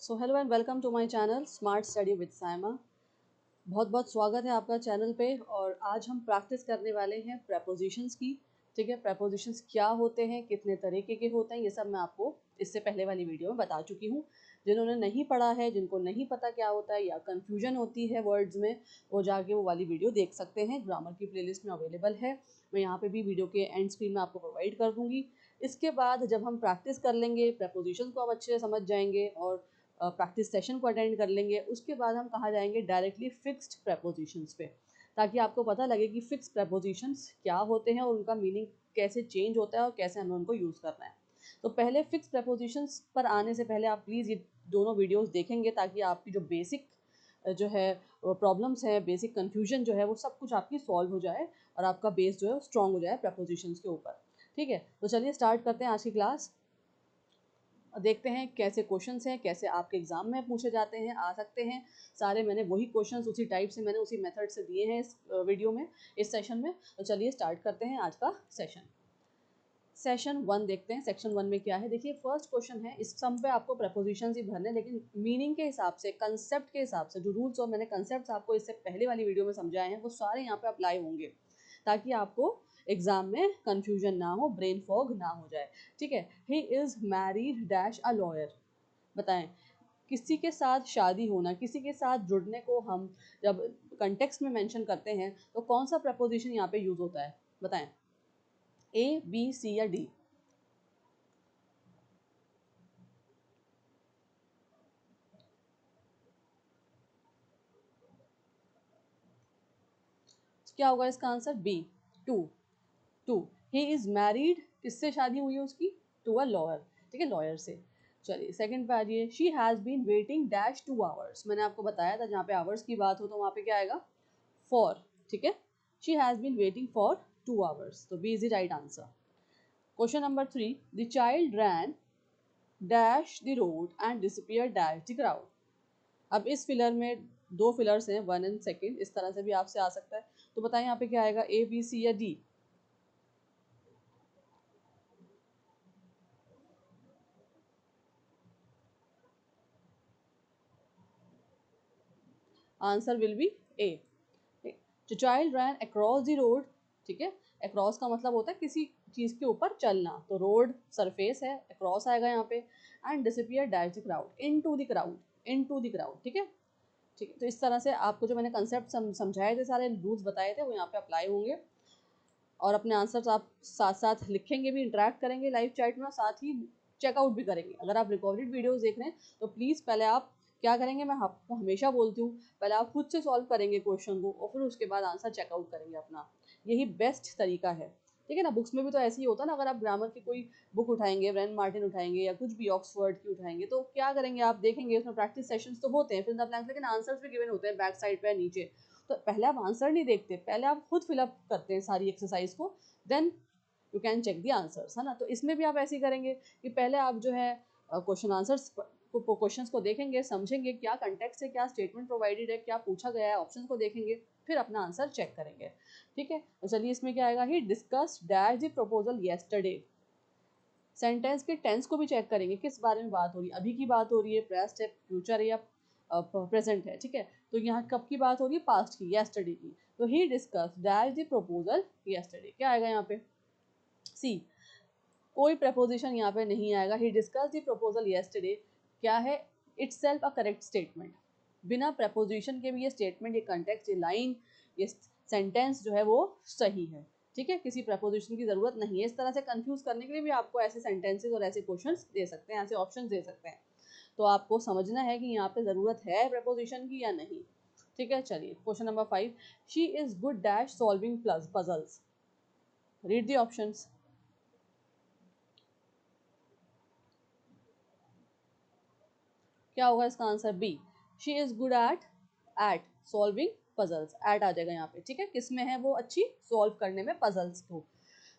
So hello and welcome to my channel smart study with Saima. बहुत बहुत स्वागत है आपका चैनल पे। और आज हम प्रैक्टिस करने वाले हैं प्रेपोजिशंस की। ठीक है, प्रेपोजिशंस क्या होते हैं, कितने तरीके के होते हैं, ये सब मैं आपको इससे पहले वाली वीडियो में बता चुकी हूँ। जिन्होंने नहीं पढ़ा है, जिनको नहीं पता क्या होता है या कन्फ्यूजन होती है वर्ड्स में, वो जाके वो वाली वीडियो देख सकते हैं। ग्रामर की प्लेलिस्ट में अवेलेबल है। मैं यहाँ पे भी वीडियो के एंड स्क्रीन में आपको प्रोवाइड कर दूँगी। इसके बाद जब हम प्रैक्टिस कर लेंगे, प्रेपोजिशंस को आप अच्छे से समझ जाएंगे और प्रैक्टिस सेशन को अटेंड कर लेंगे, उसके बाद हम कहाँ जाएंगे, डायरेक्टली फिक्स्ड प्रेपोजिशंस पे, ताकि आपको पता लगे कि फिक्स्ड प्रेपोजिशंस क्या होते हैं और उनका मीनिंग कैसे चेंज होता है और कैसे हमें उनको यूज़ करना है। तो पहले फिक्स्ड प्रेपोजिशंस पर आने से पहले आप प्लीज़ ये दोनों वीडियोस देखेंगे, ताकि आपकी जो बेसिक जो है प्रॉब्लम्स है, बेसिक कन्फ्यूजन जो है, वो सब कुछ आपकी सॉल्व हो जाए और आपका बेस जो है स्ट्रॉन्ग हो जाए प्रेपोजिशंस के ऊपर। ठीक है, तो चलिए स्टार्ट करते हैं आज की क्लास। देखते हैं कैसे क्वेश्चंस हैं, कैसे आपके एग्जाम में पूछे जाते हैं, आ सकते हैं। सारे मैंने वही क्वेश्चंस उसी टाइप से, मैंने उसी मेथड से दिए हैं इस वीडियो में, इस सेशन में। तो चलिए स्टार्ट करते हैं आज का सेशन। सेशन 1 देखते हैं। सेक्शन 1 में क्या है, देखिए फर्स्ट क्वेश्चन है। इस सम पे आपको प्रपोजिशंस ही भरने, लेकिन मीनिंग के हिसाब से, कंसेप्ट के हिसाब से, जो रूल्स और मैंने कंसेप्ट आपको इससे पहले वाली वीडियो में समझाए हैं, वो सारे यहाँ पे अप्लाई होंगे, ताकि आपको एग्जाम में कंफ्यूजन ना हो, ब्रेन फॉग ना हो जाए। ठीक है, ही is married dash a lawyer. बताएं, किसी के साथ शादी होना, किसी के साथ जुड़ने को हम जब कंटेक्स्ट में मेंशन करते हैं तो कौन सा प्रपोजिशन यहाँ पे यूज होता है, बताएं। ए, बी, सी या डी? क्या होगा इसका answer? B, to. To, he is married, किससे शादी हुई है उसकी? To a lawyer. ठीक है, लॉयर से। चलिए सेकंड पे आ जाइए। She has been waiting dash 2 hours. मैंने आपको बताया था जहाँ पे आवर्स की बात हो तो वहाँ पे क्या आएगा? फॉर। ठीक है, she has been waiting for 2 hours, तो B is the right answer. Question number 3, the child ran dash the road and disappear dash the crowd. अब इस फिलर में दो फिलर्स हैं, 1 एंड सेकंड, इस तरह से भी आपसे आ सकता है। तो बताएं यहाँ पे क्या आएगा, ए, बी, सी या D? Answer will be A. जो child ran across the road, ठीक है, अक्रॉस का मतलब होता है किसी चीज के ऊपर चलना, तो रोड सरफेस है, अक्रॉस आएगा यहाँ पे। And disappear dash the crowd, into the crowd, into the crowd. ठीक है, ठीक है। तो इस तरह से आपको जो मैंने कंसेप्ट समझाए थे, सारे रूल्स बताए थे, वो यहाँ पे अप्लाई होंगे। और अपने आंसर्स आप साथ साथ लिखेंगे भी, इंटरेक्ट करेंगे लाइव चैट में, और साथ ही चेकआउट भी करेंगे। अगर आप रिकॉर्डेड वीडियोस देख रहे हैं तो प्लीज़ पहले आप क्या करेंगे, मैं आपको हमेशा बोलती हूँ, पहले आप खुद से सॉल्व करेंगे क्वेश्चन को और फिर उसके बाद आंसर चेकआउट करेंगे अपना। यही बेस्ट तरीका है। ठीक है ना, बुक्स में भी तो ऐसे ही होता है ना। अगर आप ग्रामर की कोई बुक उठाएंगे, ब्रैंड मार्टिन उठाएंगे या कुछ भी ऑक्सफोर्ड की उठाएंगे, तो क्या करेंगे, आप देखेंगे उसमें प्रैक्टिस सेशंस तो होते हैं, फिर ब्लैंक्स, लेकिन आंसर्स भी गिवन होते हैं बैक साइड पे नीचे। तो पहले आप आंसर नहीं देखते, पहले आप खुद फिलअप करते हैं सारी एक्सरसाइज को, then you can check the answers, है ना। तो इसमें भी आप ऐसे ही करेंगे कि पहले आप जो है क्वेश्चन आंसर्स क्वेश्चंस को देखेंगे, समझेंगे क्या कंटेक्स्ट है, क्या स्टेटमेंट प्रोवाइडेड है, क्या पूछा गया है, ऑप्शंस को देखेंगे, फिर अपना आंसर चेक करेंगे। ठीक है, तो चलिए इसमें क्या आएगा, he discuss dash the proposal yesterday. Sentence के टेंस को भी चेक करेंगे, किस बारे में बात हो रही है, अभी की बात हो रही है, प्रेस्ट है, फ्यूचर है या प्रेजेंट है। ठीक है, तो यहाँ कब की बात हो रही है, पास्ट की, येस्टरडे की। तो he discuss dash the proposal yesterday, क्या आएगा यहाँ पे? सी। कोई प्रपोजिशन यहाँ पे नहीं आएगा। He discuss the proposal yesterday क्या है, इटसेल्फ अ करेक्ट स्टेटमेंट। बिना प्रपोजिशन के भी ये स्टेटमेंट, ये कंटेक्स्ट, ये लाइन, ये सेंटेंस जो है वो सही है। ठीक है, किसी प्रपोजिशन की जरूरत नहीं है। इस तरह से कंफ्यूज करने के लिए भी आपको ऐसे सेंटेंसेस और ऐसे क्वेश्चंस दे सकते हैं, ऐसे ऑप्शंस दे सकते हैं। तो आपको समझना है कि यहाँ पे जरूरत है प्रपोजिशन की या नहीं। ठीक है, चलिए question number 5, she is good dash solving puzzles. Read the options. क्या होगा इसका answer? B, she is good at solving puzzles. At आ जाएगा यहाँ पे। ठीक है, किस में है वो अच्छी? सॉल्व करने में, पजल्स को।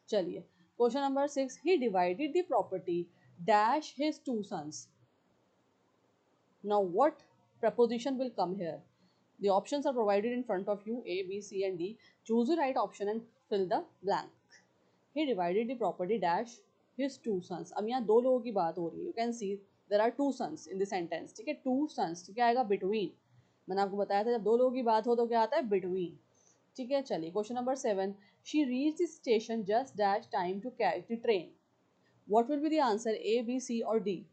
चलिए question number 6, he divided the property dash his two sons. Now what preposition will come here? The options are provided in front of you, A, B, C and D. Choose the right option and fill the blank. He divided the property dash his two sons. अब यहाँ दो लोगों की बात हो रही है, you can see there are two sons in the sentence, ठीक है, टू सन्स, तो क्या आएगा बिटवीन। मैंने आपको बताया था जब दो लोगों की बात हो तो क्या आता है बिटवीन, ठीक है। चलिए question number 7, she reach the station just dash time to catch the train, what will be the answer, A B C और D.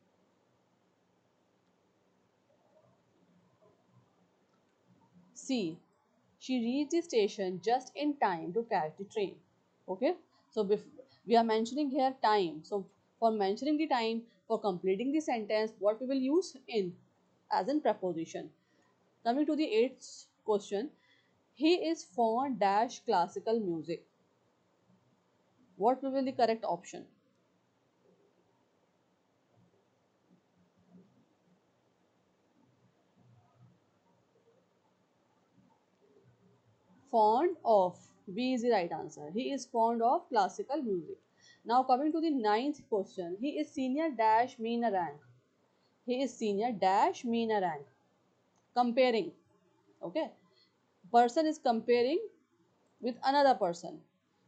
C, she reached the station just in time to catch the train. Okay, so we are mentioning here time, so for mentioning the time, for completing the sentence, what we will use in as in preposition. Coming to the 8th question, he is fond dash classical music, what will be the correct option? Fond of, B is the right answer, he is fond of classical music. Now coming to the 9th question, he is senior dash mean a rank, he is senior dash mean a rank, comparing, okay, person is comparing with another person,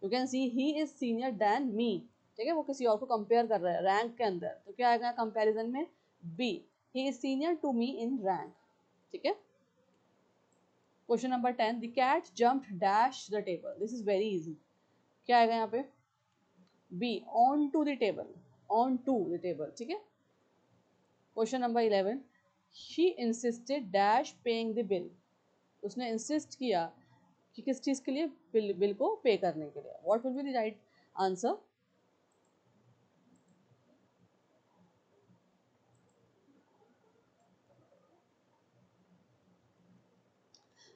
you can see he is senior than me, ठीक है, वो किसी और को compare कर रहा है rank के अंदर, तो क्या आएगा कंपैरिजन में, B, he is senior to me in rank, ठीक है। Question number 10, the cat jumped dash the table, this is very easy, क्या आएगा यहाँ पे, B, onto the table, onto the table, ठीक है। Question number 11, she insisted dash paying the bill, उसने insist किया कि किस चीज़ के लिए, बिल को पे करने के लिए, what will be the right answer,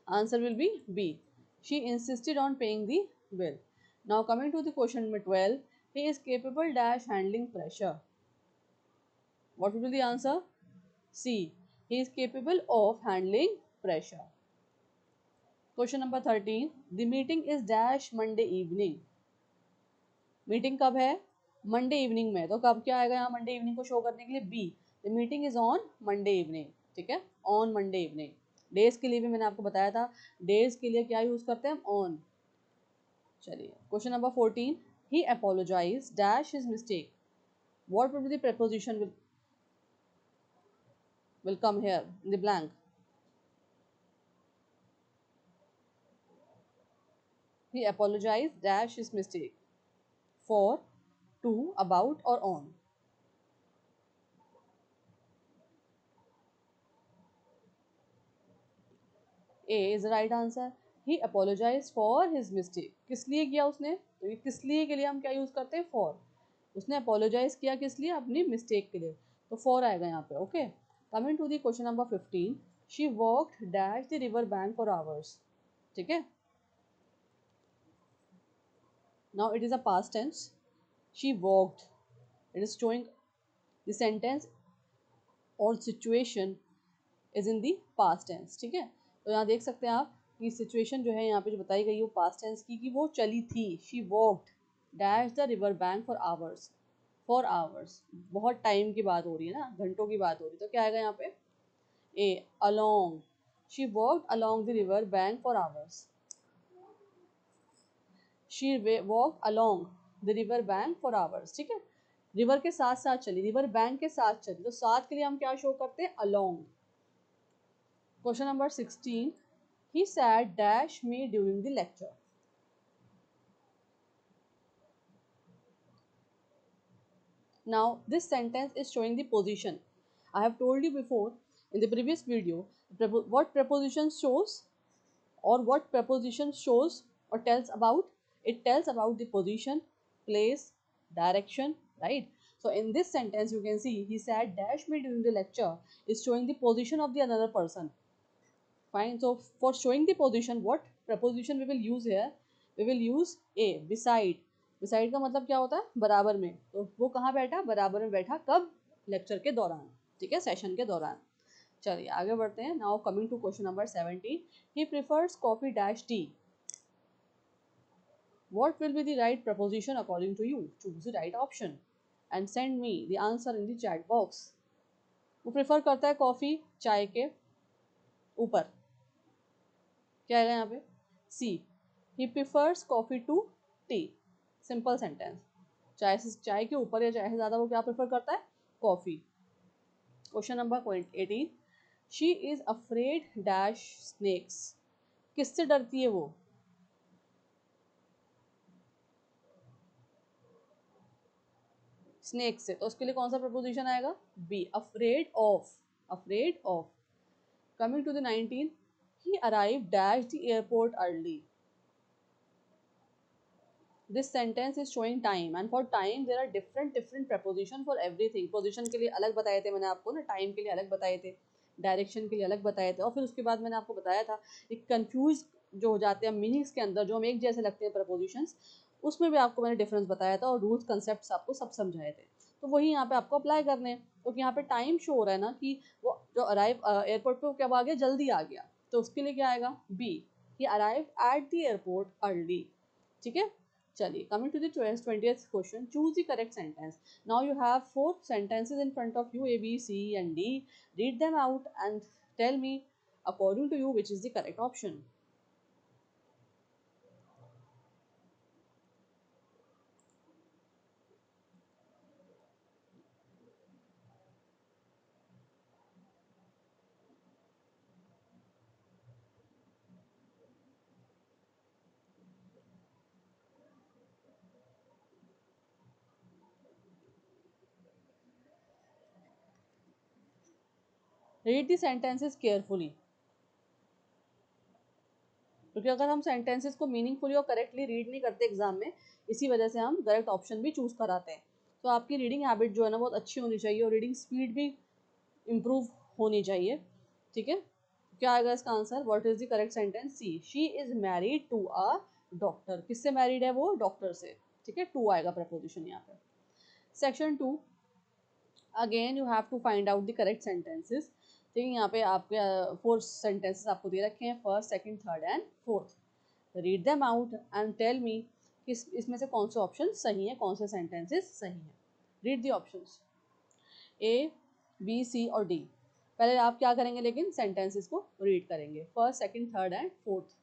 answer will be B, she insisted on paying the bill. Now coming to the question number 12, he is capable dash handling pressure, what will be the answer, C, he is capable of handling pressure. Question number 13, the meeting is dash Monday evening, meeting कब है, Monday evening में, तो कब क्या आएगा यहाँ Monday evening को show करने के लिए, B, the meeting is on Monday evening, ठीक है, ऑन मंडे इवनिंग। डेज के लिए भी मैंने आपको बताया था, डेज के लिए क्या यूज करते हैं, ऑन। चलिए question number 14, he apologize dash his mistake, what will be the preposition will come here in the blank, he apologized dash his mistake, for, to, about or on, A is the right answer. He apologized for his mistake. किस लिए किया उसने, तो ये किस लिए के लिए हम क्या यूज करते हैं, for, उसने apologize किया किस लिए, अपनी mistake के लिए, तो for आएगा यहाँ पे, okay. Coming to the question number 15, she walked dash the river bank for hours, ठीक है। Now it is a past tense, she walked, it is showing the sentence or situation is in the past tense, ठीक है। तो यहाँ देख सकते हैं आप कि सिचुएशन जो है यहाँ पे जो बताई गई है वो पास्ट टेंस की, कि वो चली थी, she walked dash the river bank for hours, बहुत टाइम की बात हो रही है ना, घंटों की बात हो रही है, तो क्या आएगा यहाँ पे, A, along, she walked along the river bank for hours, she walked along the river bank for hours, ठीक है, रिवर के साथ साथ चली, रिवर बैंक के साथ चली, तो साथ के लिए हम क्या शो करते हैं, along. Question number 16, he sat dash me during the lecture. Now this sentence is showing the position. I have told you before in the previous video what preposition shows, or what preposition shows or tells about, it tells about the position, place, direction, right. So in this sentence you can see he sat dash me during the lecture is showing the position of the another person. Fine. So for showing the position, what preposition we will use here? We will use a, beside. Beside का मतलब क्या होता है, बराबर में, तो वो कहाँ बैठा, बराबर में बैठा, कब, लेक्चर के दौरान, ठीक है, सेशन के दौरान। चलिए आगे बढ़ते हैं। Now coming to question number 17, he prefers coffee dash tea, what will be the right preposition according to you? Choose the right option and send me the answer in the chat box. वो prefer करता है coffee चाय के ऊपर, क्या आएगा यहाँ पे, C, he prefers coffee to tea, simple sentence, चाय से, चाय के ऊपर या चाय से ज़्यादा वो क्या प्रेफर करता है, coffee. Question number 18, she is afraid dash snakes. किससे डरती है वो? स्नेक से। तो उसके लिए कौन सा प्रपोजिशन आएगा? B, afraid of. Afraid of. Coming to the 19, he arrive dash the airport early. This sentence is showing time and for time there are different preposition for everything. Position के लिए अलग बताए थे मैंने आपको ना, टाइम के लिए अलग बताए थे, डायरेक्शन के लिए अलग बताए थे, और फिर उसके बाद मैंने आपको बताया था एक कंफ्यूज जो हो जाते हैं मीनिंग्स के अंदर, जो हम एक जैसे लगते हैं प्रपोजिशंस, उसमें भी आपको मैंने डिफरेंस बताया था और रूल्स कंसेप्ट आपको सब समझाए थे। तो वही यहाँ पे आपको अप्लाई करने हैं। क्योंकि यहाँ पे टाइम शो हो रहा है ना कि वो जो अराइव एयरपोर्ट पे कब आ गया, जल्दी आ गया, तो उसके लिए क्या आएगा? B, he arrive at the airport early. ठीक है, चलिए coming to the 20th question, choose the correct sentence. Now you have 4 sentences in front of you, A, B, C and D. Read them out and tell me according to you which is the correct option. Read the sentences carefully. क्योंकि अगर हम sentences को meaningfully और correctly read नहीं करते exam में, इसी वजह से हम करेक्ट ऑप्शन भी चूज कराते हैं। तो आपकी रीडिंग हैबिट जो है ना बहुत अच्छी होनी चाहिए और रीडिंग स्पीड भी इम्प्रूव होनी चाहिए। ठीक है, क्या आएगा इसका आंसर? What is the correct sentence? C, she is married to a doctor. किससे मैरिड है वो? डॉक्टर से। ठीक है, टू आएगा प्रपोजिशन यहाँ पे। Section 2, again you have to find out the correct sentences. ठीक है, यहाँ पे आपके 4 सेंटेंसेस आपको दे रखे हैं, first, second, third and fourth. Read them out and tell me किस इसमें से कौन से ऑप्शन सही है, कौन से सेंटेंसेस सही हैं। Read the options A, B, C और डी। पहले आप क्या करेंगे, लेकिन सेंटेंसेस को रीड करेंगे, first, second, third and fourth.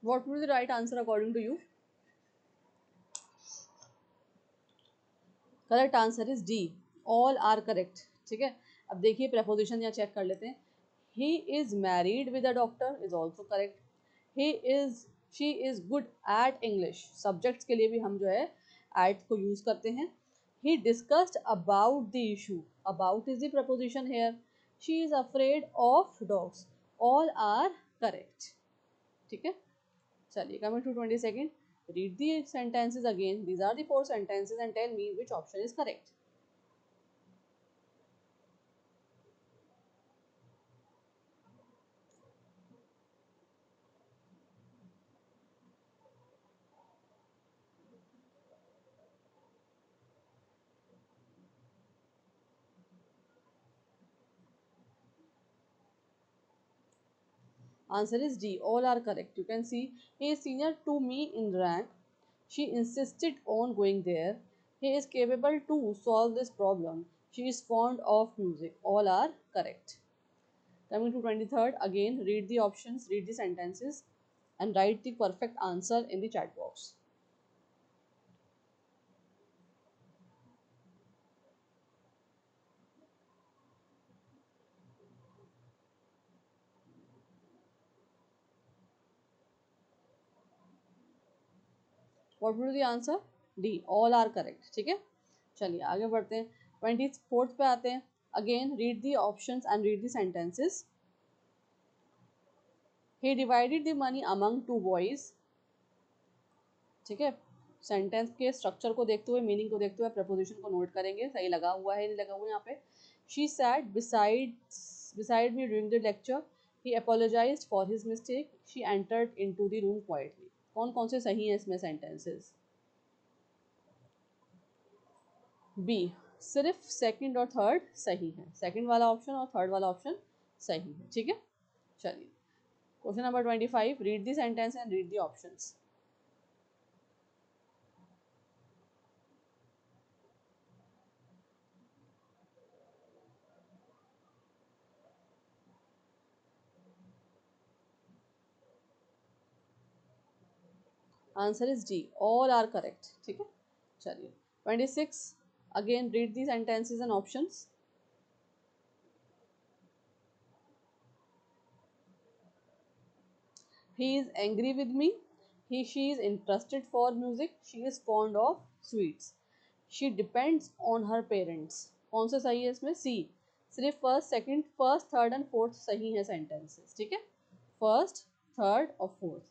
What will the right answer according to you? Correct answer is D, all are correct. ठीक है, अब देखिए प्रपोजिशन यहाँ चेक कर लेते हैं। ही is married with a doctor is also correct. He is, she is good eight English, subjects के लिए भी हम जो है एट को यूज करते हैं। He discussed about the issue, about is the preposition here. She is afraid of dogs, all are correct. ठीक है, चलिए coming to 22nd, read the sentences again. These are the 4 sentences and tell me which option is correct. Answer is D, all are correct. You can see he is senior to me in rank. She insisted on going there. He is capable to solve this problem. She is fond of music. All are correct. Coming to 23rd, again read the options, read the sentences and write the perfect answer in the chat box. What would be the answer? D, all are correct. ठीक है, चलिए आगे बढ़ते हैं। 24th पे आते हैं। Again read the options and read the sentences. He divided the money among 2 boys. ठीक है, सेंटेंस के स्ट्रक्चर को देखते हुए, मीनिंग को देखते हुए प्रपोजिशन को नोट करेंगे, सही लगा हुआ है नहीं लगा हुआ यहाँ पे। She set beside me during the lecture. He apologized for his mistake. She entered into the room quietly. कौन कौन से सही हैं इसमें सेंटेंसेस? बी, सिर्फ सेकंड और थर्ड सही है, सेकंड वाला ऑप्शन और थर्ड वाला ऑप्शन सही है। ठीक है, चलिए question number 25, read the sentence and read the options. Answer is D, all are correct. ठीक है, चलिए 26, again read the sentences and options. He is angry with me. She is interested for music. She is fond of sweets. She depends on her parents. कौन सा सही है इसमें? सी। सिर्फ first, second, first, third and fourth सही है sentences. ठीक है, फर्स्ट, थर्ड और fourth.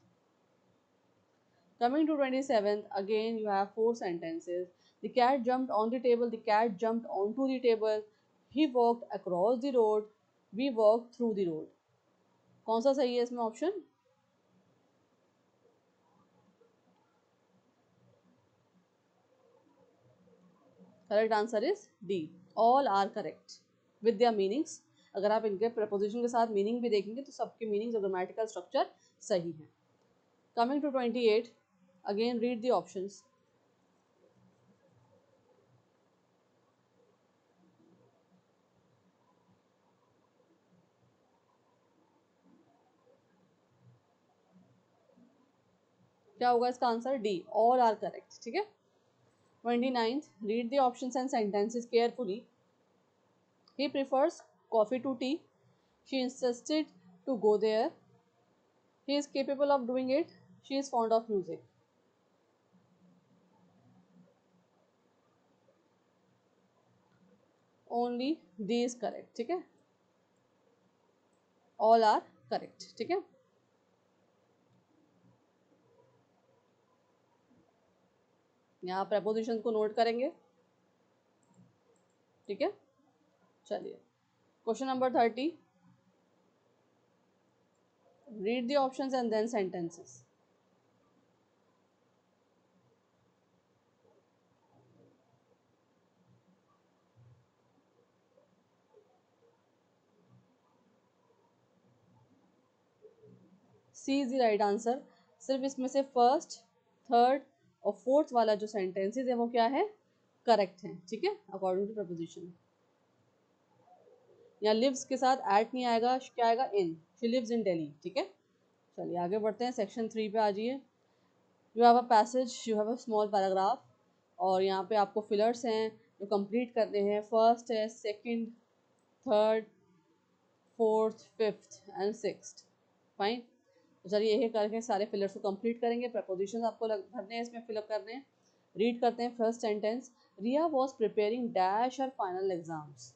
Coming to 27th, again you have four sentences. The cat jumped on the table. The cat jumped onto the table. He walked across the road. We walked through the road. कौन सा सही है इसमें option? Correct answer is D, all are correct with their meanings. अगर आप इनके preposition के साथ मीनिंग भी देखेंगे तो सबके मीनिंग्स और ग्रामेटिकल स्ट्रक्चर सही है। Coming to 28, again read the options. क्या होगा इसका आंसर? D, all are correct. ठीक है, 29th, read the options and sentences carefully. He prefers coffee to tea. She insisted to go there. He is capable of doing it. She is fond of music. Only D is correct. ठीक है, all are correct. ठीक है, यहाँ preposition को note करेंगे। ठीक है, चलिए question number 30, read the options and then sentences. C is the right answer. सिर्फ इसमें से फर्स्ट, थर्ड और फोर्थ वाला जो सेंटेंसेस है वो क्या है? करेक्ट है। ठीक है, अकॉर्डिंग टू प्रपोजिशन। यहाँ लिव्स के साथ एट नहीं आएगा, क्या आएगा? In. She lives in Delhi. ठीक है, चलिए आगे बढ़ते हैं, सेक्शन 3 पे आ जाइए। You have a passage, you have a small paragraph और यहाँ पे आपको फिलर्स हैं जो कंप्लीट करने हैं। फर्स्ट है, second, third, fourth, fifth and sixth. Fine, तो चलिए यही करके सारे फिलर्स को कंप्लीट करेंगे। प्रपोजिशन आपको भरने हैं, इसमें फिलअप करने हैं। रीड करते हैं first sentence. Riya was preparing dash her final exams.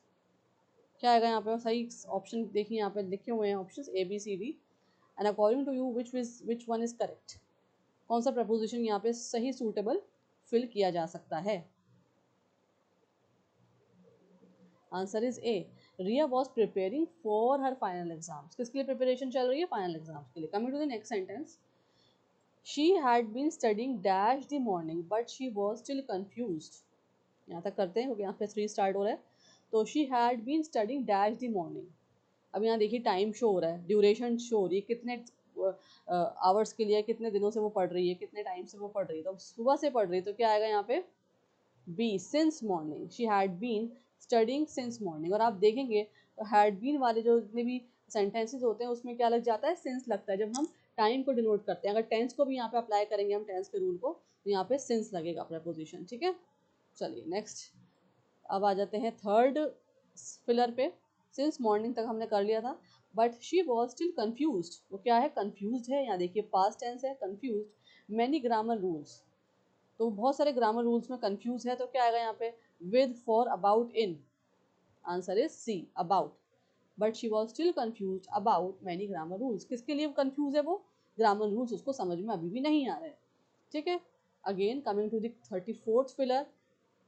क्या आएगा यहाँ पे? सही ऑप्शन देखिए, यहाँ पे लिखे हुए हैं options A B C D and according to you which one is correct. कौन सा प्रपोजिशन यहाँ पे सही सूटेबल फिल किया जा सकता है? Answer is A, Riya was preparing for her final exams. किसके लिए प्रिपरेशन चल रही है? फाइनल एग्जाम्स के लिए। Coming to the next sentence, she had been studying dash the morning but she was still confused. यहाँ तक करते हैं क्योंकि यहाँ पे 3 स्टार्ट हो रहा है। तो she had been studying dash the morning. अब यहाँ देखिए टाइम शो हो रहा है, ड्यूरेशन शो हो रही है, कितने आवर्स के लिए, कितने दिनों से वो पढ़ रही है, कितने टाइम से वो पढ़ रही है। तो सुबह से पढ़ रही है तो क्या आएगा यहाँ पे? B, since morning. She had been studying since morning. और आप देखेंगे तो हैड बीन वाले जो जितने भी सेंटेंसेस होते हैं उसमें क्या लग जाता है? सिंस लगता है। जब हम टाइम को डिनोट करते हैं, अगर टेंस को भी यहाँ पे अप्लाई करेंगे हम टेंस के रूल को, तो यहाँ पे सिंस लगेगा प्रपोजिशन। ठीक है, चलिए नेक्स्ट अब आ जाते हैं थर्ड फिलर पे। सिंस मॉर्निंग तक हमने कर लिया था, but she was still confused. वो क्या है? कन्फ्यूज्ड है। यहाँ देखिए पास्ट टेंस है, कन्फ्यूज्ड। मैनी ग्रामर रूल्स, तो बहुत सारे ग्रामर रूल्स में कंफ्यूज है। तो क्या आएगा यहाँ पे? With, for, about, in. Answer is C, about. But she was still confuse about many grammar rules. किसके लिए कंफ्यूज है वो? ग्रामर रूल्स उसको समझ में अभी भी नहीं आ रहे। ठीक है, again coming to the 34th filler.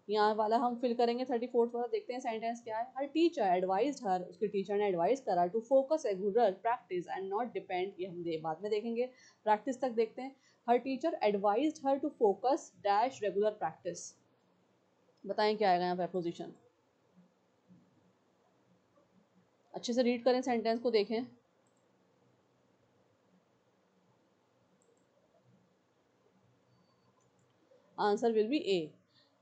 यहाँ वाला हम फिल करेंगे 34th वाला। देखते हैं सेंटेंस क्या है। हर टीचर एडवाइज्ड हर, उसके टीचर ने एडवाइस करा, to focus regular practice and not depend. ये हम बाद में देखेंगे, प्रैक्टिस तक देखते हैं। Her teacher advised her to focus dash regular practice. बताएं क्या आएगा यहाँ पे पोजीशन? अच्छे से रीड करें, सेंटेंस को देखें। आंसर विल बी ए।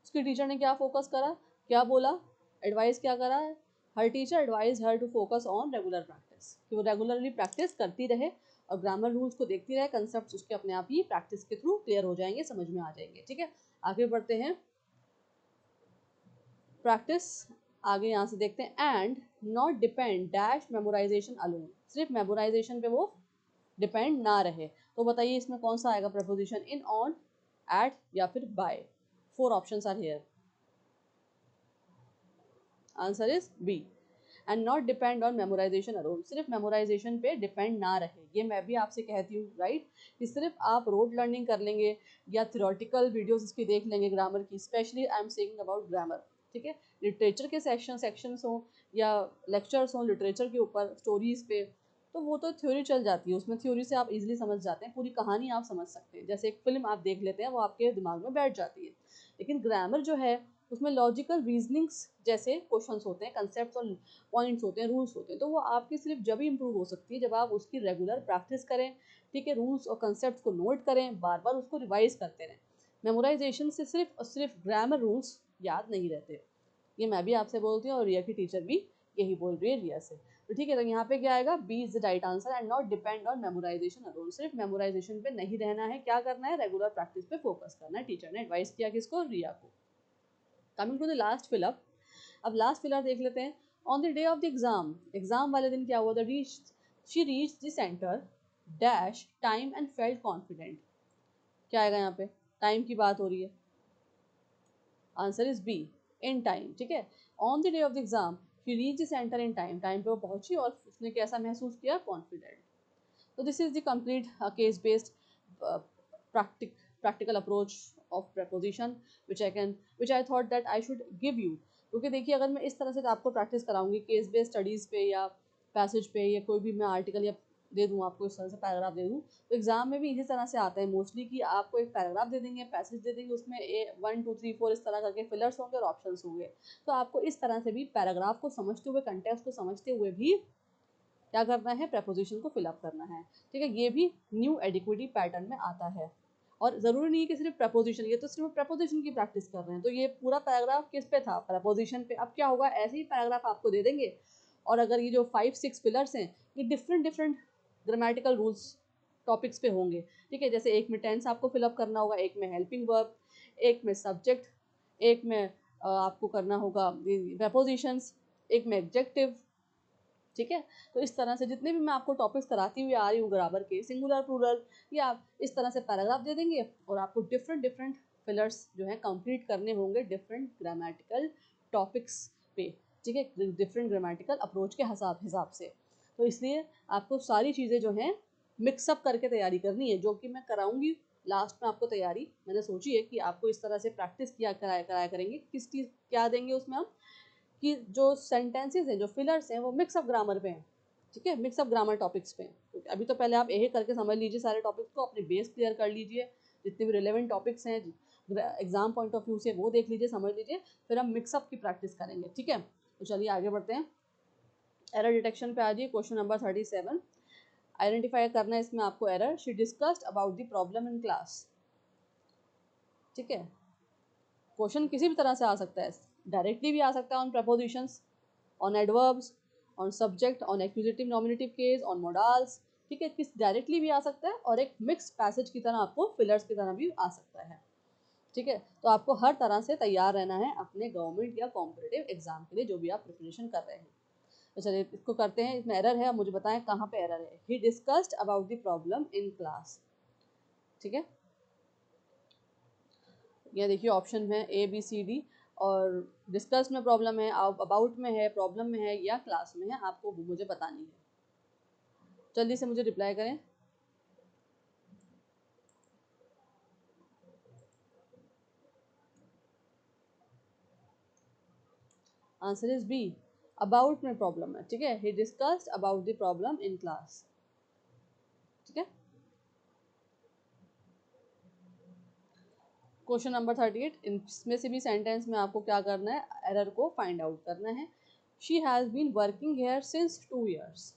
उसकी टीचर ने क्या फोकस करा, क्या बोला, एडवाइस क्या करा है? Her teacher advise her to focus on regular practice, कि वो रेगुलरली प्रैक्टिस करती रहे और ग्रामर रूल्स को देखती रहे, कंसेप्ट उसके अपने आप ही प्रैक्टिस के थ्रू क्लियर हो जाएंगे, समझ में आ जाएंगे। ठीक है, आगे बढ़ते हैं। प्रैक्टिस आगे यहाँ से देखते हैं। And not depend dash memorisation alone, सिर्फ मेमोराइजेशन पे वो डिपेंड ना रहे। तो बताइए इसमें कौन सा आएगा प्रपोजिशन? इन, ऑन, एट या फिर by. 4 options are here. Answer is B. And not depend on memorization alone, सिर्फ मेमोराइजेशन पे डिपेंड ना रहे। ये मैं भी आपसे कहती हूँ, राइट, कि सिर्फ आप रोड लर्निंग कर लेंगे या थियोरेटिकल वीडियोस इसकी देख लेंगे ग्रामर की, specially I am saying about grammar. ठीक है, लिटरेचर के सेक्शंस हों या लेक्चर्स हों लिटरेचर के ऊपर, स्टोरीज पे, तो वो तो थ्योरी चल जाती है, उसमें थ्योरी से आप इजीली समझ जाते हैं, पूरी कहानी आप समझ सकते हैं, जैसे एक फिल्म आप देख लेते हैं वो आपके दिमाग में बैठ जाती है। लेकिन ग्रामर जो है उसमें लॉजिकल रीजनिंग्स जैसे क्वेश्चंस होते हैं, कंसेप्ट्स और पॉइंट्स होते हैं, रूल्स होते हैं, तो वो आपकी सिर्फ जब ही इंप्रूव हो सकती है जब आप उसकी रेगुलर प्रैक्टिस करें। ठीक है, रूल्स और कंसेप्ट्स को नोट करें, बार बार उसको रिवाइज करते रहें। मेमोराइजेशन से सिर्फ और सिर्फ ग्रामर रूल्स याद नहीं रहते। ये मैं भी आपसे बोलती हूँ और रिया की टीचर भी यही बोल रही है रिया से। तो ठीक है, तो यहाँ पे क्या आएगा? B is the right answer. And not depend on memorization alone, सिर्फ मेमोराइजेशन पे नहीं रहना है, क्या करना है? रेगुलर प्रैक्टिस पे फोकस करना है। टीचर ने एडवाइस किया किसको? रिया को। Coming to the last fill up, अब लास्ट फिलर देख लेते हैं। On the day of the exam, exam वाले दिन क्या हुआ? The reach she reach the centre dash time and felt confident. क्या आएगा यहाँ पे? टाइम की बात हो रही है, answer is B, in time. ठीक है, on the day of the exam she reach the centre in time, time पे वो पहुंची और उसने कैसा महसूस किया? Confident. So this is the complete case-based uh, practic practical approach of preposition which I thought that I should give you। क्योंकि देखिए अगर मैं इस तरह से आपको प्रैक्टिस कराऊंगी केस बेस्ड स्टडीज़ पे या पैसेज पे या कोई भी मैं आर्टिकल या दे दूँ आपको, इस तरह से पैराग्राफ दे दूँ, तो एग्जाम में भी इसी तरह से आता है मोस्टली कि आपको एक पैराग्राफ दे देंगे, पैसेज दे देंगे, उसमें 1 2 3 4 इस तरह करके फिलर्स होंगे और ऑप्शंस होंगे। तो आपको इस तरह से भी पैराग्राफ को समझते हुए, कंटेक्स्ट को समझते हुए भी क्या करना है? प्रपोजिशन को फिलअप करना है। ठीक है, ये भी न्यू एडिक्विटी पैटर्न में आता है। और ज़रूरी नहीं है कि सिर्फ प्रपोजिशन, ये तो सिर्फ प्रपोजिशन की प्रैक्टिस कर रहे हैं, तो ये पूरा पैराग्राफ किस पे था? प्रपोजिशन पे। अब क्या होगा? ऐसे ही पैराग्राफ आपको दे देंगे और अगर ये जो 5 6 पिलर्स हैं ये different different grammatical rules topics पे होंगे। ठीक है, जैसे एक में टेंस आपको फिलअप करना होगा, एक में हेल्पिंग वर्ब, एक में सब्जेक्ट, एक में आपको करना होगा प्रपोजिशंस, एक में एडजेक्टिव। ठीक है, तो इस तरह से जितने भी मैं आपको टॉपिक्स कराती हुई आ रही हूँ ग्रामर के, सिंगुलर प्लूरल, ये आप इस तरह से पैराग्राफ दे देंगे और आपको डिफरेंट डिफरेंट फिलर्स जो है कंप्लीट करने होंगे डिफरेंट ग्रामेटिकल टॉपिक्स पे। ठीक है, डिफरेंट ग्रामेटिकल अप्रोच के हिसाब से। तो इसलिए आपको सारी चीज़ें जो हैं मिक्सअप करके तैयारी करनी है, जो कि मैं कराऊंगी लास्ट में आपको तैयारी। मैंने सोची है कि आपको इस तरह से प्रैक्टिस किया कराया करेंगे। किस चीज़ क्या देंगे उसमें हम? कि जो सेंटेंसेस हैं, जो फिलर्स हैं, वो मिक्सअप ग्रामर पे हैं। ठीक है, मिक्सअप ग्रामर टॉपिक्स पे हैं। अभी तो पहले आप यही करके समझ लीजिए सारे टॉपिक्स को, अपने बेस क्लियर कर लीजिए, जितने भी रिलेवेंट टॉपिक्स हैं एग्जाम पॉइंट ऑफ व्यू से वो देख लीजिए, समझ लीजिए, फिर हम मिक्सअप की प्रैक्टिस करेंगे। ठीक है, तो चलिए आगे बढ़ते हैं। एरर डिटेक्शन पे आ जाइए, क्वेश्चन नंबर 37। आइडेंटिफाई करना है इसमें आपको error. She discussed about the problem in class. ठीक है, क्वेश्चन किसी भी तरह से आ सकता है, डायरेक्टली भी आ सकता है on propositions, on adverbs, on subject, on accusative nominative case, on modals. ठीक है, किस डायरेक्टली भी आ सकता है और एक मिक्स पैसेज की तरह आपको फिलर्स की तरह भी आ सकता है। ठीक है, तो आपको हर तरह से तैयार रहना है अपने गवर्नमेंट या कॉम्पिटिटिव एग्जाम के लिए, जो भी आप प्रिपरेशन कर रहे हैं। तो चलिए इसको करते हैं। इसमें एरर है, अब मुझे बताएं कहाँ पे एरर है। ही discussed about the problem in class. ठीक है, ये देखिए ऑप्शन है ए बी सी डी, और डिस्कस में प्रॉब्लम है, अबाउट में है, प्रॉब्लम में है या क्लास में है, आपको मुझे बतानी है। जल्दी से मुझे रिप्लाई करें। आंसर इज बी, अबाउट में प्रॉब्लम है। ठीक है, ही discussed about the problem in class. ठीक है, क्वेश्चन नंबर 38, इसमें से भी सेंटेंस में आपको क्या करना है? एरर को फाइंड आउट करना है। She has been working here since 2 years।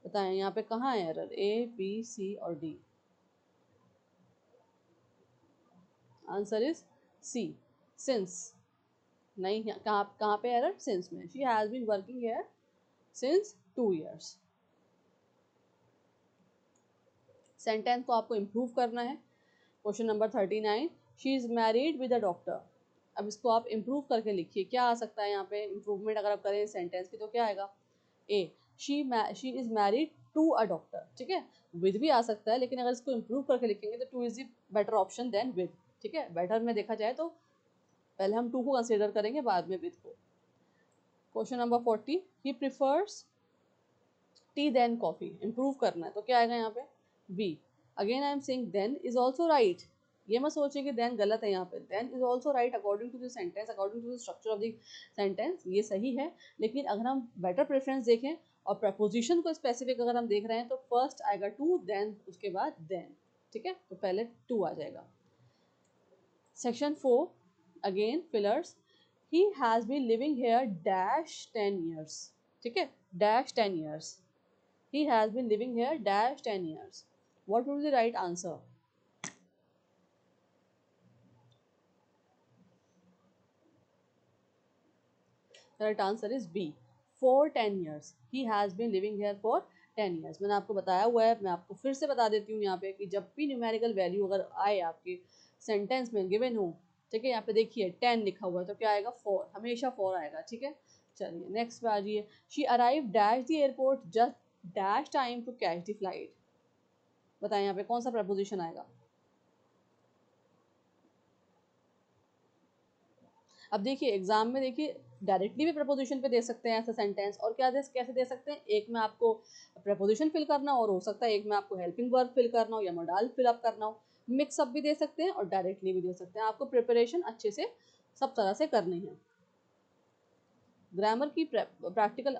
बताएं यहाँ पे कहाँ है एरर? ए बी सी और D. Answer is C, since. नहीं, कहाँ कहाँ पे एरर? सिंस में। She has been working here since 2 years। Sentence को आपको इम्प्रूव करना है। Question number 39, she is married with a doctor. अब इसको आप इम्प्रूव करके लिखिए, क्या आ सकता है यहाँ पे इम्प्रूवमेंट अगर आप करें सेंटेंस की तो क्या आएगा? A, she is married to a doctor. ठीक है, विद भी आ सकता है, लेकिन अगर इसको इम्प्रूव करके लिखेंगे तो two is the better option than with. ठीक है, बेटर में देखा जाए तो पहले हम टू को कंसिडर करेंगे, बाद में विद को। Question number 40, he prefers tea than coffee. Improve करना है तो क्या आएगा यहाँ पे? B. Again I am saying then is also right. ये मत सोचिए कि देन गलत है, यहाँ पे then is also right according to the sentence, according to the structure of the sentence, ये सही है। लेकिन अगर हम बेटर प्रेफरेंस देखें और प्रपोजिशन को स्पेसिफिक अगर हम देख रहे हैं तो फर्स्ट आएगा टू, देन उसके बाद देन। ठीक है, तो पहले टू आ जाएगा। Section 4 again fillers, he has been living here dash 10 years। ठीक है, dash 10 years। He has been living here dash 10 years. What would be the right answer? The right answer is B. For 10 years. He has been living here for 10 years. मैंने आपको बताया हुआ है, मैं आपको फिर से बता देती हूँ यहाँ पे कि जब भी न्यूमेरिकल वैल्यू अगर आए आपके सेंटेंस में गिवन हो, ठीक है, यहाँ पे देखिए 10 लिखा हुआ है तो क्या आएगा? 4, हमेशा 4 आएगा। ठीक है, चलिए नेक्स्ट पे आ जाइए। She arrive dash the airport just dash time to catch the flight. बताएं यहाँ पे कौन सा प्रपोजिशन आएगा? अब देखिए एग्जाम में देखिए डायरेक्टली भी प्रपोजिशन पे दे सकते हैं ऐसा सेंटेंस, और कैसे दे सकते हैं? एक में आपको प्रपोजिशन फिल करना और हो सकता है एक में आपको हेल्पिंग वर्ब फिल करना हो या मॉडल फिल अप करना हो। मिक्सअप भी दे सकते हैं और डायरेक्टली भी दे सकते हैं। आपको प्रिपरेशन अच्छे से सब तरह से करनी है। ग्रामर की प्रैक्टिकल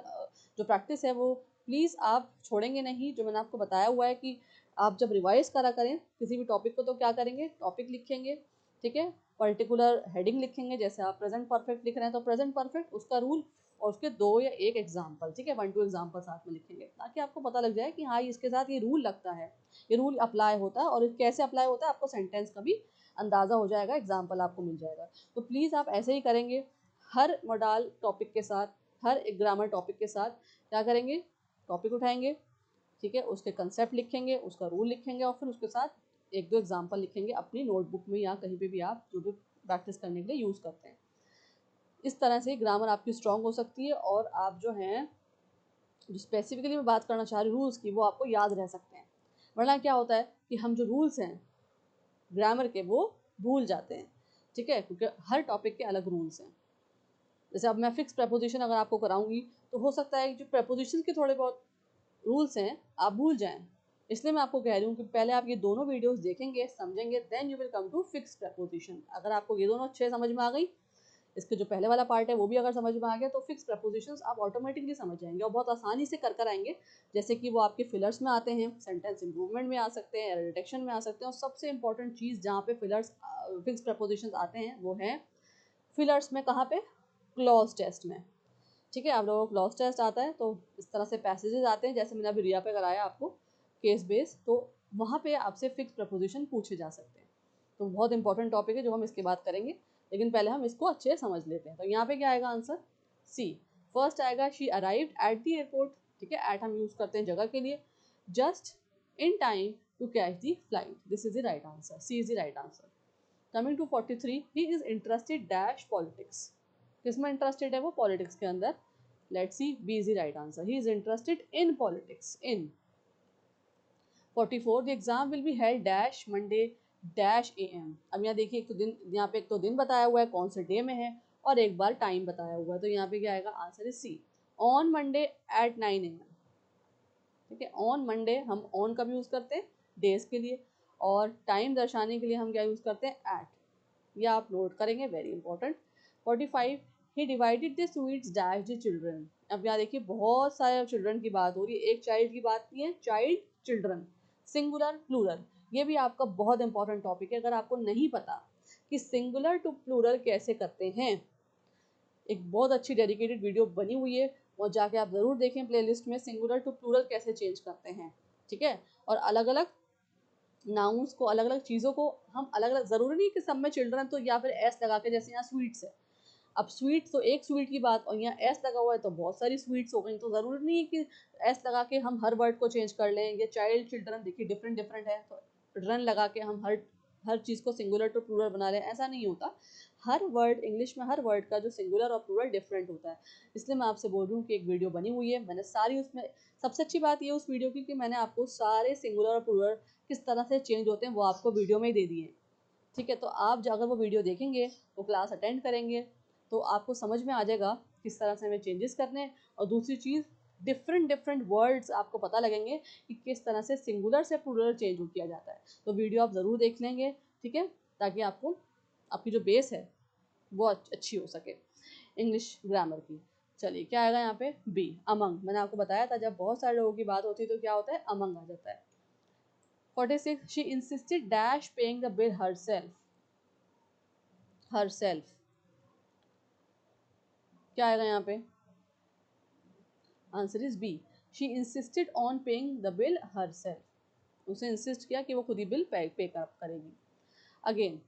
जो प्रैक्टिस है वो प्लीज़ आप छोड़ेंगे नहीं। जो मैंने आपको बताया हुआ है कि आप जब रिवाइज करा करें किसी भी टॉपिक को तो क्या करेंगे? टॉपिक लिखेंगे, ठीक है, पर्टिकुलर हेडिंग लिखेंगे। जैसे आप प्रेजेंट परफेक्ट लिख रहे हैं तो प्रेजेंट परफेक्ट उसका रूल और उसके 2 या 1 एग्जाम्पल, ठीक है, 1-2 एग्जाम्पल साथ में लिखेंगे ताकि आपको पता लग जाए कि हाँ इसके साथ ये रूल लगता है, ये रूल अप्लाई होता है, और कैसे अप्लाई होता है आपको सेंटेंस का भी अंदाज़ा हो जाएगा, एग्जाम्पल आपको मिल जाएगा। तो प्लीज़ आप ऐसे ही करेंगे हर मॉडल टॉपिक के साथ, हर एक ग्रामर टॉपिक के साथ। क्या करेंगे? टॉपिक उठाएंगे, ठीक है, उसके कंसेप्ट लिखेंगे, उसका रूल लिखेंगे और फिर उसके साथ 1-2 एग्जाम्पल लिखेंगे अपनी नोटबुक में या कहीं पे भी आप जो भी प्रैक्टिस करने के लिए यूज़ करते हैं। इस तरह से ग्रामर आपकी स्ट्रांग हो सकती है और आप जो हैं जो स्पेसिफिकली मैं बात करना चाह रही हूँ रूल्स की, वो आपको याद रह सकते हैं। वरना क्या होता है कि हम जो रूल्स हैं ग्रामर के वो भूल जाते हैं, ठीक है, क्योंकि हर टॉपिक के अलग रूल्स हैं। जैसे अब मैं फिक्स प्रपोजिशन अगर आपको कराऊंगी तो हो सकता है कि जो प्रपोजिशन के थोड़े बहुत रूल्स हैं आप भूल जाएं। इसलिए मैं आपको कह रही हूँ कि पहले आप ये दोनों वीडियोस देखेंगे, समझेंगे, then you will come to fix preposition. अगर आपको ये दोनों अच्छे समझ में आ गई, इसके जो पहले वाला पार्ट है वो भी अगर समझ में आ गया, तो फिक्स प्रपोजिशंस आप ऑटोमेटिकली समझ जाएंगे और बहुत आसानी से कर आएंगे। जैसे कि वो आपके फिलर्स में आते हैं, सेंटेंस इंप्रूवमेंट में आ सकते हैं, रिडक्शन में आ सकते हैं, और सबसे इंपॉर्टेंट चीज़ जहाँ पे फिलर्स फिक्स प्रपोजिशंस आते हैं वो है फिलर्स में। कहाँ पे? क्लॉज टेस्ट में। ठीक है, आप लोगों को क्लॉज टेस्ट आता है तो इस तरह से पैसेजेस आते हैं, जैसे मैंने अभी रिया पे कराया आपको केस बेस, तो वहाँ पे आपसे फिक्स प्रपोजिशन पूछे जा सकते हैं। तो बहुत इंपॉर्टेंट टॉपिक है जो हम इसके बाद करेंगे, लेकिन पहले हम इसको अच्छे से समझ लेते हैं। तो यहाँ पे क्या आएगा आंसर? सी। फर्स्ट आएगा she arrived at the airport. ठीक है, एट हम यूज़ करते हैं जगह के लिए, just in time to catch the flight. This is the right answer, C is the right answer. Coming to 43, he is interested dash politics. किसमें interested है वो? पॉलिटिक्स के अंदर। Let's see, B is the right answer, he is interested in politics. In 44, the exam will be held dash Monday dash AM। अब यहाँ देखिए एक तो दिन, यहाँ पे एक तो दिन बताया हुआ है कौन से डे में है और एक बार टाइम बताया हुआ है, तो यहाँ पे क्या आएगा? Answer is C, on Monday at 9 AM। ठीक है, ऑन मंडे हम ऑन कब यूज़ करते हैं? डेज के लिए, और टाइम दर्शाने के लिए हम क्या यूज़ करते हैं? एट। ये आप नोट करेंगे, very important. 45, he divided the sweets dash the children. अब यहाँ देखिए बहुत सारे चिल्ड्रन की बात हो रही है, एक चाइल्ड की बात नहीं है, चाइल्ड, चिल्ड्रन, सिंगुलर, प्लूरल। ये भी आपका बहुत इंपॉर्टेंट टॉपिक है। अगर आपको नहीं पता कि सिंगुलर टू प्लूरल कैसे करते हैं, एक बहुत अच्छी डेडिकेटेड वीडियो बनी हुई है, और जाके आप ज़रूर देखें प्लेलिस्ट में, सिंगुलर टू प्लूरल कैसे चेंज करते हैं। ठीक है, और अलग अलग नाउन्स को, अलग अलग चीज़ों को हम अलग अलग, ज़रूरी नहीं कि सब में चिल्ड्रन तो या फिर एस लगा के, जैसे यहाँ स्वीट्स है, अब स्वीट तो एक स्वीट की बात, और यहाँ एस लगा हुआ है तो बहुत सारी स्वीट्स हो गई, तो ज़रूरी नहीं है कि एस लगा के हम हर वर्ड को चेंज कर लें। ये चाइल्ड चिल्ड्रन देखिए डिफरेंट डिफरेंट है, तो रन लगा के हम हर चीज़ को सिंगुलर टू प्लूरल बना लें, ऐसा नहीं होता। हर वर्ड इंग्लिश में हर वर्ड का जो सिंगुलर और प्लूरल डिफरेंट होता है। इसलिए मैं आपसे बोल रही हूँ कि एक वीडियो बनी हुई है, मैंने सारी उसमें, सबसे अच्छी बात ये उस वीडियो की कि मैंने आपको सारे सिंगुलर और प्लूरल किस तरह से चेंज होते हैं वो आपको वीडियो में ही दे दिए। ठीक है, तो आप अगर वो वीडियो देखेंगे, वो क्लास अटेंड करेंगे, तो आपको समझ में आ जाएगा किस तरह से हमें चेंजेस करने हैं। और दूसरी चीज़, डिफरेंट डिफरेंट वर्ड्स आपको पता लगेंगे कि किस तरह से सिंगुलर से प्लूरल चेंज किया जाता है। तो वीडियो आप ज़रूर देख लेंगे, ठीक है, ताकि आपको आपकी जो बेस है वो अच्छी हो सके इंग्लिश ग्रामर की। चलिए क्या आएगा यहाँ पे, बी, अमंग। मैंने आपको बताया था जब बहुत सारे लोगों की बात होती है तो क्या होता है, अमंग आ जाता है। 46, she insisted dash paying the bill herself। क्या आएगा यहाँ पे, answer is B, she insisted on paying the bill herself। उसे इंसिस्ट किया कि वो खुद ही बिल पे करेगी। Again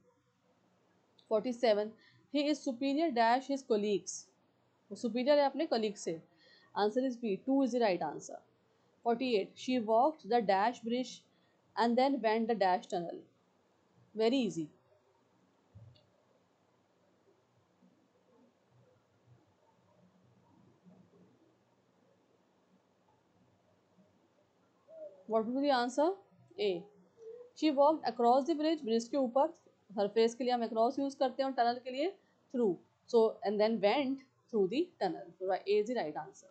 47, he is superior dash his colleagues. वो सुपीरियर है अपने कलीग से। Answer is B, 2 is the right answer. 48, she walked the dash bridge and then went the dash tunnel. Very easy. What will be the answer, A, she walked across the bridge, bridge के ऊपर, surface के लिए हम across use करते हैं और tunnel के लिए through, so and then went through the tunnel. A is the right answer.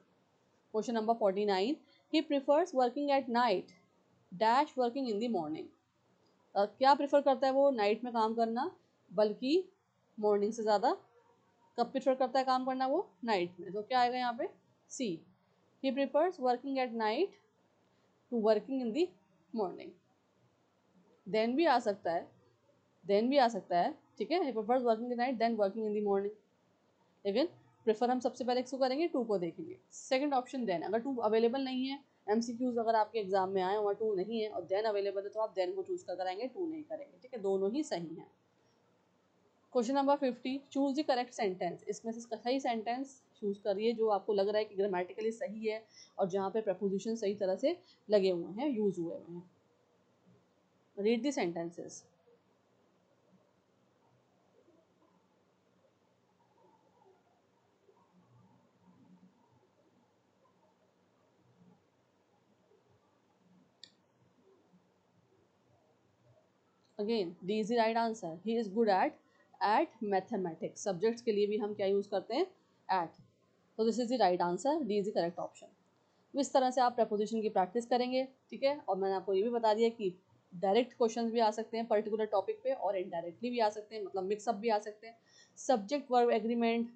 Question number 49, he prefers working at night dash working in the morning. क्या प्रेफर करता है वो, नाइट में काम करना, बल्कि मॉर्निंग से ज़्यादा कब प्रेफर करता है काम करना, वो नाइट में। तो क्या आएगा यहाँ पे, C, he prefers working at night to working in the morning. Then भी आ सकता है, देन भी आ सकता है, ठीक है, he prefers working in night then working in the morning. लेकिन प्रेफर हम सबसे पहले किसको करेंगे, टू को देखेंगे। सेकंड ऑप्शन देन, अगर टू अवेलेबल नहीं है, एमसीक्यूज अगर आपके एग्जाम में आए और टू नहीं है और देन अवेलेबल है, तो आप देन को चूज कर कराएंगे, टू नहीं करेंगे, ठीक है, दोनों ही सही हैं। Question number 50, choose the correct sentence. इसमें से सही सेंटेंस चूज करिए जो आपको लग रहा है कि ग्रामेटिकली सही है और जहाँ पे प्रपोजिशन सही तरह से लगे हुए हैं, यूज हुए हुए हैं। Read the sentences. Again D is the right answer, he is good at mathematics. Subjects के लिए भी हम क्या यूज करते हैं, एट। तो this is the right answer, D is the correct option. तो इस तरह से आप प्रपोजिशन की प्रैक्टिस करेंगे, ठीक है। और मैंने आपको ये भी बता दिया कि डायरेक्ट क्वेश्चंस भी आ सकते हैं पर्टिकुलर टॉपिक पे और इनडायरेक्टली भी आ सकते हैं, मतलब मिक्सअप भी आ सकते हैं। Subject verb agreement,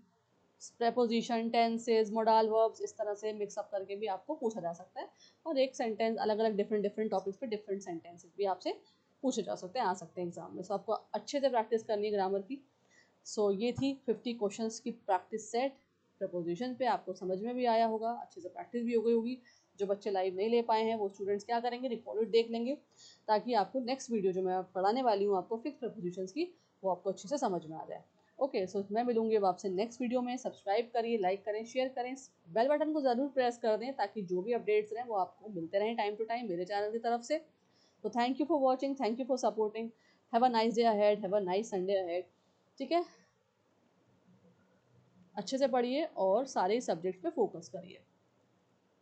preposition, tenses, modal verbs, इस तरह से मिक्सअप करके भी आपको पूछा जा सकता है। और एक सेंटेंस अलग अलग डिफरेंट डिफरेंट टॉपिक्स पे डिफरेंट सेंटेंसेस भी आपसे पूछे जा सकते हैं, आ सकते हैं एग्जाम में। सो आपको अच्छे से प्रैक्टिस करनी है ग्रामर की। सो ये थी 50 क्वेश्चंस की प्रैक्टिस सेट। प्रपोजिशन पे आपको समझ में भी आया होगा, अच्छे से प्रैक्टिस भी हो गई होगी। जो बच्चे लाइव नहीं ले पाए हैं वो स्टूडेंट्स क्या करेंगे, रिकॉर्डेड देख लेंगे, ताकि आपको नेक्स्ट वीडियो जो मैं पढ़ाने वाली हूँ आपको फिक्स प्रपोजिशंस की, वो आपको अच्छे से समझ में आ जाए। ओके, सो मैं मिलूंगी अब आपसे नेक्स्ट वीडियो में। सब्सक्राइब करिए, लाइक करें, शेयर करें, बेल बटन को ज़रूर प्रेस कर दें ताकि जो भी अपडेट्स रहें वो आपको मिलते रहें टाइम टू टाइम मेरे चैनल की तरफ से। तो thank you for watching, thank you for supporting. Have a nice day ahead, have a nice Sunday ahead. ठीक है, अच्छे से पढ़िए और सारे सब्जेक्ट पे फोकस करिए।